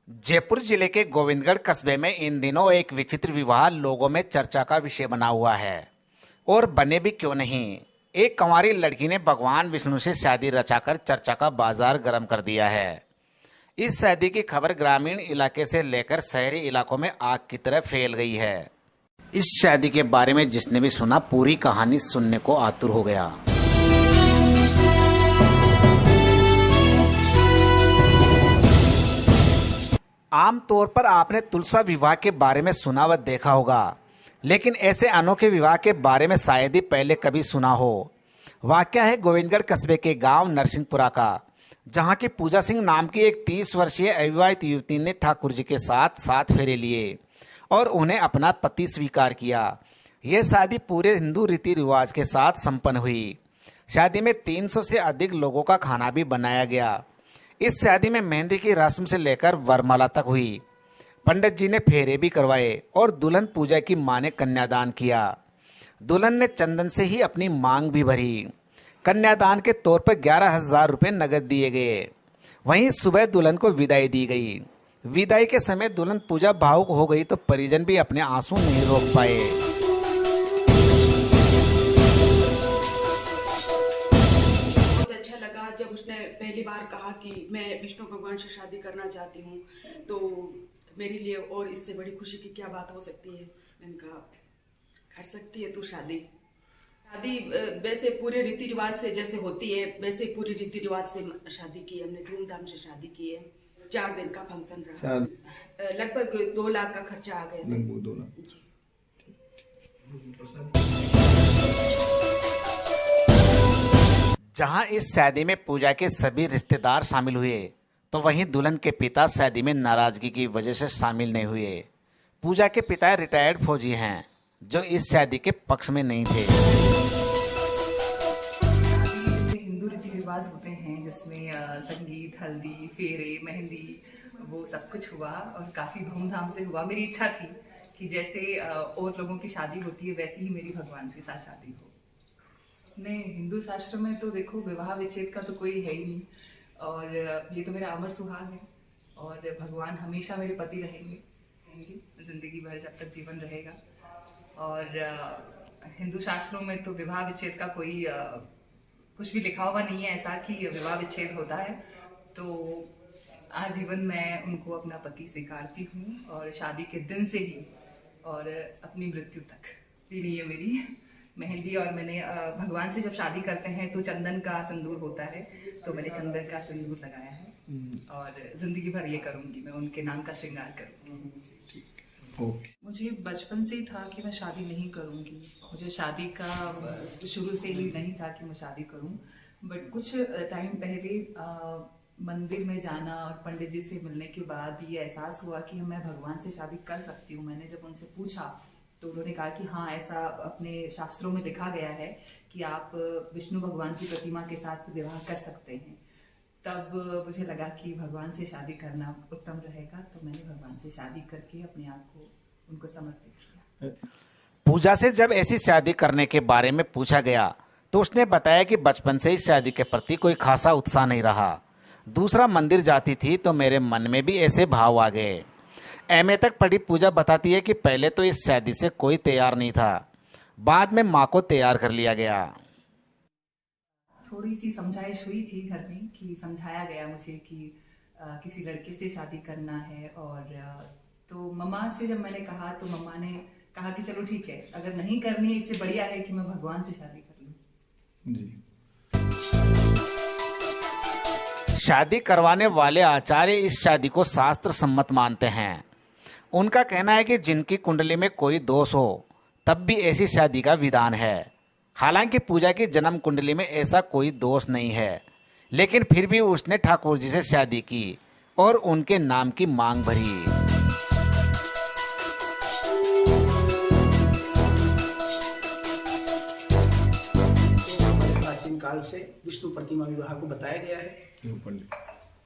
जयपुर जिले के गोविंदगढ़ कस्बे में इन दिनों एक विचित्र विवाह लोगों में चर्चा का विषय बना हुआ है। और बने भी क्यों नहीं। एक कंवारी लड़की ने भगवान विष्णु से शादी रचाकर चर्चा का बाजार गर्म कर दिया है। इस शादी की खबर ग्रामीण इलाके से लेकर शहरी इलाकों में आग की तरह फैल गई है। इस शादी के बारे में जिसने भी सुना पूरी कहानी सुनने को आतुर हो गया। आमतौर पर आपने तुलसा विवाह के बारे में सुना व देखा होगा, लेकिन ऐसे अनोखे विवाह के बारे में शायद ही पहले कभी सुना हो। वाकया है गोविंदगढ़ कस्बे के गांव नरसिंहपुरा का, जहां की पूजा सिंह नाम की एक 30 वर्षीय अविवाहित युवती ने ठाकुर जी के साथ 7 फेरे लिए और उन्हें अपना पति स्वीकार किया। यह शादी पूरे हिंदू रीति रिवाज के साथ संपन्न हुई। शादी में 300 से अधिक लोगों का खाना भी बनाया गया। इस शादी में मेहंदी की रस्म से लेकर वरमाला तक हुई। पंडित जी ने फेरे भी करवाए और दुल्हन पूजा की मां ने कन्यादान किया। दुल्हन ने चंदन से ही अपनी मांग भी भरी। कन्यादान के तौर पर 11,000 रुपये नगद दिए गए। वहीं सुबह दुल्हन को विदाई दी गई। विदाई के समय दुल्हन पूजा भावुक हो गई तो परिजन भी अपने आंसू नहीं रोक पाए। जब उसने पहली बार कहा कि मैं विष्णु भगवान से शादी करना चाहती हूँ, तो मेरे लिए और इससे बड़ी खुशी की क्या बात हो सकती है। मैंने कहा कर सकती है तू शादी। वैसे पूरे रीति रिवाज से जैसे होती है वैसे पूरे रीति रिवाज से शादी की। हमने धूमधाम से शादी की है। 4 दिन का फंक्शन रहा। लगभग 2 लाख का खर्चा आ गया। लगभग 2 लाख। जहां इस शादी में पूजा के सभी रिश्तेदार शामिल हुए, तो वहीं दुल्हन के पिता शादी में नाराजगी की वजह से शामिल नहीं हुए। पूजा के पिता रिटायर्ड फौजी हैं, जो इस शादी के पक्ष में नहीं थे। हिंदू रीति रिवाज होते हैं जिसमें संगीत, हल्दी, फेरे, मेहंदी, वो सब कुछ हुआ और काफी धूमधाम से हुआ। मेरी इच्छा थी कि जैसे और लोगों की शादी होती है वैसी ही मेरी भगवान के साथ शादी हो। नहीं, हिंदू शास्त्र में तो देखो विवाह विच्छेद का तो कोई है ही नहीं, और ये तो मेरा अमर सुहाग है और भगवान हमेशा मेरे पति रहेंगे जिंदगी भर जब तक जीवन रहेगा। और हिंदू शास्त्रों में तो विवाह विच्छेद का कोई कुछ भी लिखा हुआ नहीं है ऐसा कि विवाह विच्छेद होता है। तो आजीवन मैं उनको अपना पति स्वीकारती हूँ और शादी के दिन से ही और अपनी मृत्यु तक यही है मेरी मेहंदी। और मैंने भगवान से जब शादी करते हैं तो चंदन का सिंदूर होता है, तो मैंने चंदन का सिंदूर लगाया है और जिंदगी भर ये करूंगी, मैं उनके नाम का श्रृंगार करूंगी। मुझे बचपन से ही था कि मैं शादी नहीं करूंगी। मुझे शादी का शुरू से ही नहीं था कि मैं शादी करूं, बट कुछ टाइम पहले मंदिर में जाना और पंडित जी से मिलने के बाद ये एहसास हुआ कि मैं भगवान से शादी कर सकती हूँ। मैंने जब उनसे पूछा तो उन्होंने कहा कि हाँ, ऐसा अपने शास्त्रों में लिखा गया है कि आप विष्णु भगवान की प्रतिमा के साथ विवाह कर सकते हैं। तब मुझे लगा कि भगवान से शादी करना उत्तम रहेगा, तो मैंने भगवान से शादी करके अपने आप को उनको समर्पित किया। पूजा से जब ऐसी शादी करने के बारे में पूछा गया तो उसने बताया कि बचपन से ही शादी के प्रति कोई खासा उत्साह नहीं रहा। दूसरा, मंदिर जाती थी तो मेरे मन में भी ऐसे भाव आ गए। एमए तक पढ़ी पूजा बताती है कि पहले तो इस शादी से कोई तैयार नहीं था, बाद में माँ को तैयार कर लिया गया। थोड़ी सी समझाइश हुई थी घर में कि समझाया गया मुझे कि किसी लड़के से शादी करना है। और तो मम्मा से जब मैंने कहा तो मम्मा ने कहा कि चलो ठीक है, अगर नहीं करनी है इससे बढ़िया है कि मैं भगवान से शादी कर लूं। जी। शादी करवाने वाले आचार्य इस शादी को शास्त्र सम्मत मानते हैं। उनका कहना है कि जिनकी कुंडली में कोई दोष हो तब भी ऐसी शादी का विधान है। हालांकि पूजा की जन्म कुंडली में ऐसा कोई दोष नहीं है, लेकिन फिर भी उसने ठाकुर जी से शादी की और उनके नाम की मांग भरी। प्राचीन काल से विष्णु प्रतिमा विवाह को बताया गया है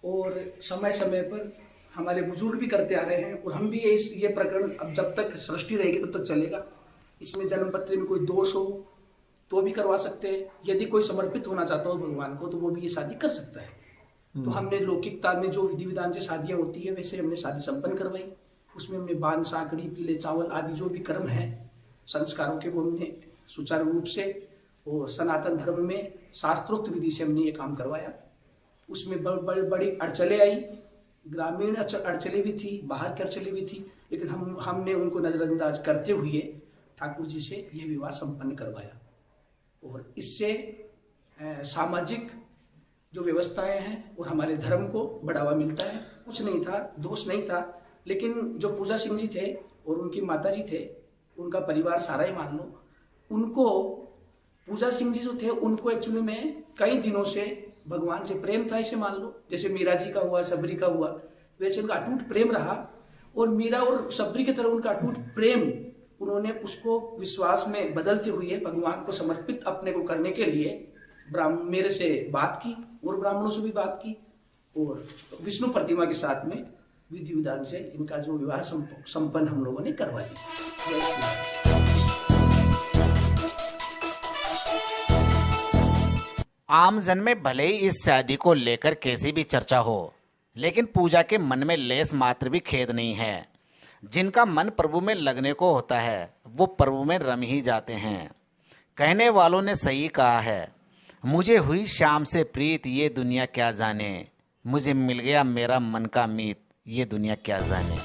और समय समय पर हमारे बुजुर्ग भी करते आ रहे हैं और हम भी ये प्रकरण अब जब तक सृष्टि रहेगी तब तक चलेगा। इसमें जन्म पत्री में कोई दोष हो तो भी करवा सकते हैं। यदि कोई समर्पित होना चाहता हो भगवान को तो वो भी ये शादी कर सकता है। तो हमने लौकिकता में जो विधि विधान से शादियां होती है वैसे हमने शादी संपन्न करवाई। उसमें हमने बान, साकड़ी, पीले चावल आदि जो भी कर्म है संस्कारों के वो हमने सुचारू रूप से और सनातन धर्म में शास्त्रोक्त विधि से हमने ये काम करवाया। उसमें बड़ी अड़चले आई, ग्रामीण अड़चले भी थी, बाहर की अड़चले भी थी, लेकिन हमने उनको नजरअंदाज करते हुए ठाकुर जी से यह विवाह संपन्न करवाया। और इससे सामाजिक जो व्यवस्थाएं हैं और हमारे धर्म को बढ़ावा मिलता है। कुछ नहीं था, दोष नहीं था, लेकिन जो पूजा सिंह जी थे और उनकी माता जी थे, उनका परिवार सारा ही मान लो, उनको पूजा सिंह जी जो थे उनको एक्चुअली में कई दिनों से भगवान से प्रेम था, इसे मान लो। जैसे मीरा जी का हुआ, सबरी का हुआ, वैसे उनका अटूट प्रेम रहा। और मीरा और सबरी की तरह उनका अटूट प्रेम उन्होंने उसको विश्वास में बदलते हुए भगवान को समर्पित अपने को करने के लिए मेरे से बात की और ब्राह्मणों से भी बात की और विष्णु प्रतिमा के साथ में विधि विधान से इनका जो विवाह संपन्न हम लोगों ने करवा दिया। आम जन में भले ही इस शादी को लेकर कैसी भी चर्चा हो, लेकिन पूजा के मन में लेस मात्र भी खेद नहीं है। जिनका मन प्रभु में लगने को होता है वो प्रभु में रम ही जाते हैं। कहने वालों ने सही कहा है, मुझे हुई शाम से प्रीत ये दुनिया क्या जाने, मुझे मिल गया मेरा मन का मीत ये दुनिया क्या जाने।